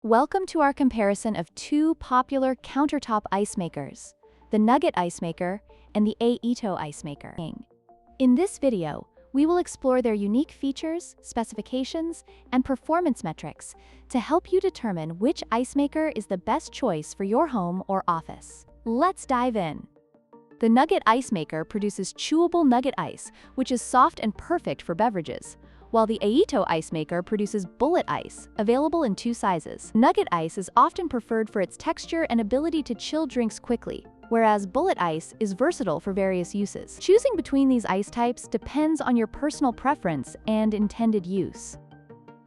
Welcome to our comparison of two popular countertop ice makers, the Nugget Ice Maker and the Aeitto Ice Maker. In this video, we will explore their unique features, specifications, and performance metrics to help you determine which ice maker is the best choice for your home or office. Let's dive in. The Nugget Ice Maker produces chewable nugget ice, which is soft and perfect for beverages, while the Aeitto Ice Maker produces bullet ice, available in two sizes. Nugget ice is often preferred for its texture and ability to chill drinks quickly, whereas bullet ice is versatile for various uses. Choosing between these ice types depends on your personal preference and intended use.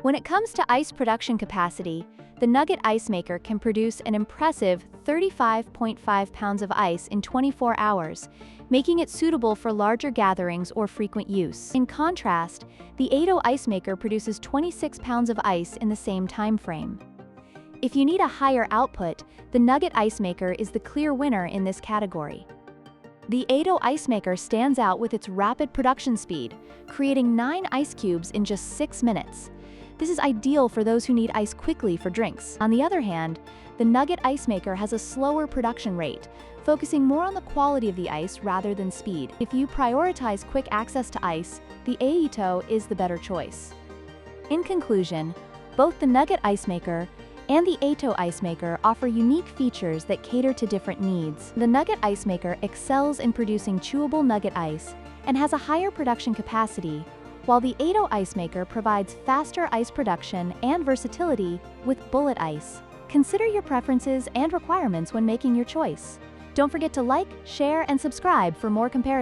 When it comes to ice production capacity, the Nugget Ice Maker can produce an impressive 35.5 pounds of ice in 24 hours, making it suitable for larger gatherings or frequent use. In contrast, the Aeitto Ice Maker produces 26 pounds of ice in the same time frame. If you need a higher output, the Nugget Ice Maker is the clear winner in this category. The Aeitto Ice Maker stands out with its rapid production speed, creating 9 ice cubes in just 6 minutes. This is ideal for those who need ice quickly for drinks. On the other hand, the Nugget Ice Maker has a slower production rate, focusing more on the quality of the ice rather than speed. If you prioritize quick access to ice, the Aeitto is the better choice. In conclusion, both the Nugget Ice Maker and the Aeitto Ice Maker offer unique features that cater to different needs. The Nugget Ice Maker excels in producing chewable nugget ice and has a higher production capacity, while the Aeitto Ice Maker provides faster ice production and versatility with bullet ice. Consider your preferences and requirements when making your choice. Don't forget to like, share, and subscribe for more comparisons.